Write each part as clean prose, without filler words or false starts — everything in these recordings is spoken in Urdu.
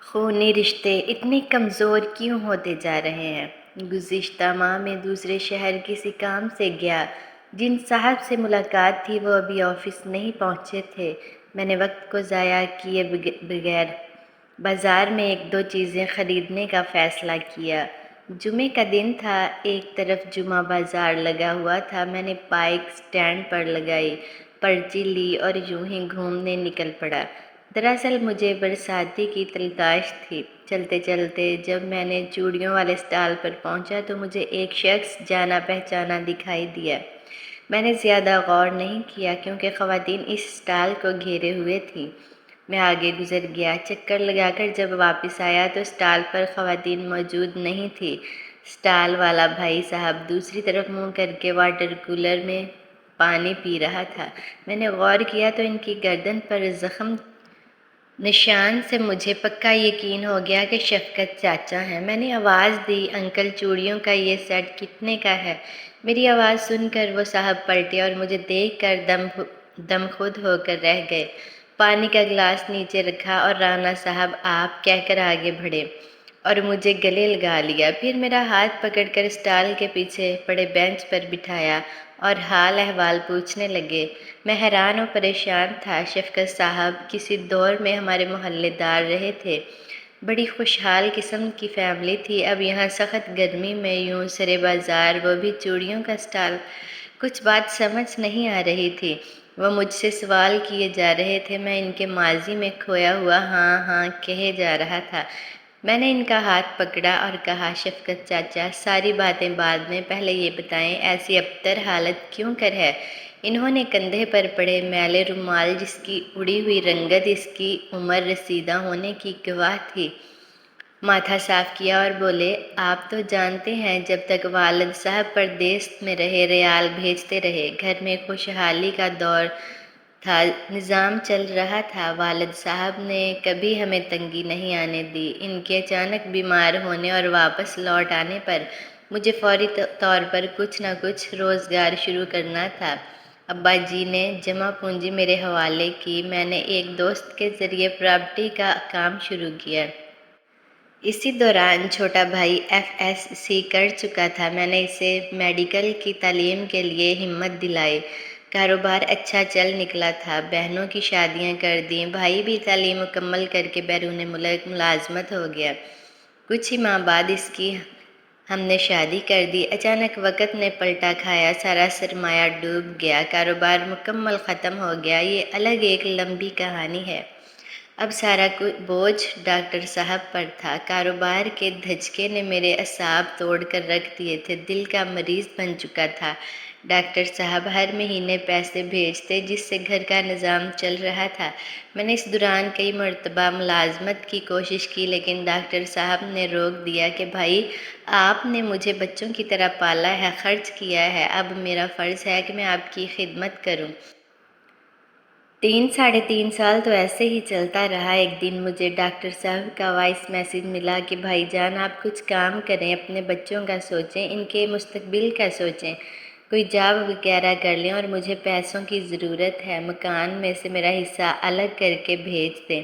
خونی رشتے اتنے کمزور کیوں ہوتے جا رہے ہیں؟ گزشتہ ماہ میں دوسرے شہر کسی کام سے گیا۔ جن صاحب سے ملاقات تھی وہ ابھی آفس نہیں پہنچے تھے۔ میں نے وقت کو ضائع کیے بغیر بازار میں ایک دو چیزیں خریدنے کا فیصلہ کیا۔ جمعے کا دن تھا، ایک طرف جمعہ بازار لگا ہوا تھا۔ میں نے بائیک سٹینڈ پر لگائی، پرچی لی اور یوں ہی گھومنے نکل پڑا۔ دراصل مجھے برساتی کی تلاش تھی۔ چلتے چلتے جب میں نے چوڑیوں والے اسٹال پر پہنچا تو مجھے ایک شخص جانا پہچانا دکھائی دیا۔ میں نے زیادہ غور نہیں کیا کیونکہ خواتین اس اسٹال کو گھیرے ہوئے تھیں۔ میں آگے گزر گیا۔ چکر لگا کر جب واپس آیا تو اسٹال پر خواتین موجود نہیں تھیں۔ اسٹال والا بھائی صاحب دوسری طرف منہ کر کے واٹر کولر میں پانی پی رہا تھا۔ میں نے غور کیا تو ان کی گردن پر زخم نشان سے مجھے پکا یقین ہو گیا کہ شفقت چاچا ہیں۔ میں نے آواز دی، انکل چوڑیوں کا یہ سیٹ کتنے کا ہے؟ میری آواز سن کر وہ صاحب پلٹے اور مجھے دیکھ کر دم خود ہو کر رہ گئے۔ پانی کا گلاس نیچے رکھا اور رانا صاحب آپ کہہ کر آگے بڑھے اور مجھے گلے لگا لیا۔ پھر میرا ہاتھ پکڑ کر اسٹال کے پیچھے پڑے بینچ پر بٹھایا اور حال احوال پوچھنے لگے۔ میں حیران و پریشان تھا۔ شفقت صاحب کسی دور میں ہمارے محلے دار رہے تھے۔ بڑی خوشحال قسم کی فیملی تھی۔ اب یہاں سخت گرمی میں یوں سرے بازار، وہ بھی چوڑیوں کا اسٹال۔ کچھ بات سمجھ نہیں آ رہی تھی۔ وہ مجھ سے سوال کیے جا رہے تھے، میں ان کے ماضی میں کھویا ہوا ہاں ہاں کہے جا رہا تھا۔ میں نے ان کا ہاتھ پکڑا اور کہا، شفقت چاچا ساری باتیں بعد میں، پہلے یہ بتائیں ایسی ابتر حالت کیوں کر ہے؟ انہوں نے کندھے پر پڑے میلے رومال جس کی اڑی ہوئی رنگت اس کی عمر رسیدہ ہونے کی گواہ تھی، ماتھا صاف کیا اور بولے، آپ تو جانتے ہیں جب تک والد صاحب پردیس میں رہے ریال بھیجتے رہے، گھر میں خوشحالی کا دور تھا، نظام چل رہا تھا، والد صاحب نے کبھی ہمیں تنگی نہیں آنے دی۔ ان کے اچانک بیمار ہونے اور واپس لوٹ آنے پر مجھے فوری طور پر کچھ نہ کچھ روزگار شروع کرنا تھا۔ ابا جی نے جمع پونجی میرے حوالے کی۔ میں نے ایک دوست کے ذریعے پراپرٹی کا کام شروع کیا۔ اسی دوران چھوٹا بھائی FSc کر چکا تھا۔ میں نے اسے میڈیکل کی تعلیم کے لیے ہمت دلائی۔ کاروبار اچھا چل نکلا تھا۔ بہنوں کی شادیاں کر دیں، بھائی بھی تعلیم مکمل کر کے بیرون ملک ملازمت ہو گیا۔ کچھ ہی ماہ بعد اس کی ہم نے شادی کر دی۔ اچانک وقت نے پلٹا کھایا، سارا سرمایہ ڈوب گیا، کاروبار مکمل ختم ہو گیا۔ یہ الگ ایک لمبی کہانی ہے۔ اب سارا بوجھ ڈاکٹر صاحب پر تھا۔ کاروبار کے دھچکے نے میرے اعصاب توڑ کر رکھ دیے تھے، دل کا مریض بن چکا تھا۔ ڈاکٹر صاحب ہر مہینے پیسے بھیجتے جس سے گھر کا نظام چل رہا تھا۔ میں نے اس دوران کئی مرتبہ ملازمت کی کوشش کی لیکن ڈاکٹر صاحب نے روک دیا کہ بھائی آپ نے مجھے بچوں کی طرح پالا ہے، خرچ کیا ہے، اب میرا فرض ہے کہ میں آپ کی خدمت کروں۔ 3 سال تو ایسے ہی چلتا رہا۔ ایک دن مجھے ڈاکٹر صاحب کا وائس میسج ملا کہ بھائی جان آپ کچھ کام کریں، اپنے بچوں کا سوچیں، ان کے مستقبل کا سوچیں، کوئی جاب وغیرہ کر لیں اور مجھے پیسوں کی ضرورت ہے، مکان میں سے میرا حصہ الگ کر کے بھیج دیں۔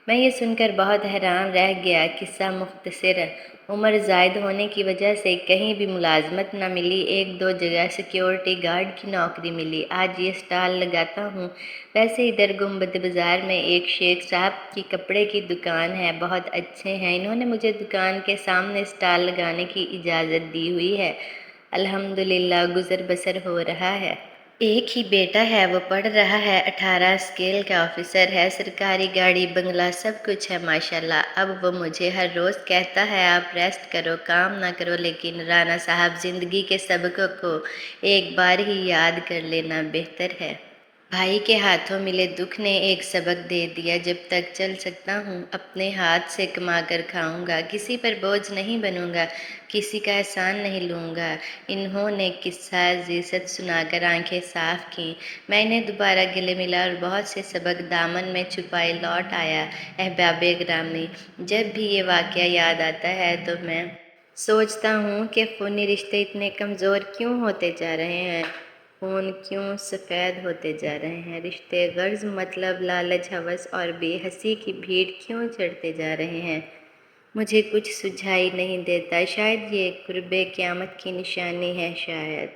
میں یہ سن کر بہت حیران رہ گیا۔ قصہ مختصر، عمر زائد ہونے کی وجہ سے کہیں بھی ملازمت نہ ملی، 1-2 جگہ سیکیورٹی گارڈ کی نوکری ملی۔ آج یہ اسٹال لگاتا ہوں۔ ویسے ادھر گنبد بازار میں ایک شیخ صاحب کی کپڑے کی دکان ہے، بہت اچھے ہیں، انہوں نے مجھے دکان کے سامنے اسٹال لگانے کی اجازت دی ہوئی ہے۔ الحمدللہ گزر بسر ہو رہا ہے۔ ایک ہی بیٹا ہے، وہ پڑھ رہا ہے، 18 اسکیل کا آفیسر ہے، سرکاری گاڑی بنگلہ سب کچھ ہے ماشاءاللہ۔ اب وہ مجھے ہر روز کہتا ہے آپ ریسٹ کرو، کام نہ کرو، لیکن رانا صاحب زندگی کے سبقوں کو ایک بار ہی یاد کر لینا بہتر ہے۔ بھائی کے ہاتھوں ملے دکھ نے ایک سبق دے دیا، جب تک چل سکتا ہوں اپنے ہاتھ سے کما کر کھاؤں گا، کسی پر بوجھ نہیں بنوں گا، کسی کا احسان نہیں لوں گا۔ انہوں نے قصہ زیست سنا کر آنکھیں صاف کیں۔ میں انہیں دوبارہ گلے ملا اور بہت سے سبق دامن میں چھپائے لوٹ آیا۔ احباب گرامی، جب بھی یہ واقعہ یاد آتا ہے تو میں سوچتا ہوں کہ خونی رشتے اتنے کمزور کیوں ہوتے جا رہے ہیں۔ خون کیوں سفید ہوتے جا رہے ہیں؟ رشتے غرض مطلب لالچ ہوس اور بے حسی کی بھیڑ کیوں چڑھتے جا رہے ہیں؟ مجھے کچھ سجھائی نہیں دیتا۔ شاید یہ قربِ قیامت کی نشانی ہے، شاید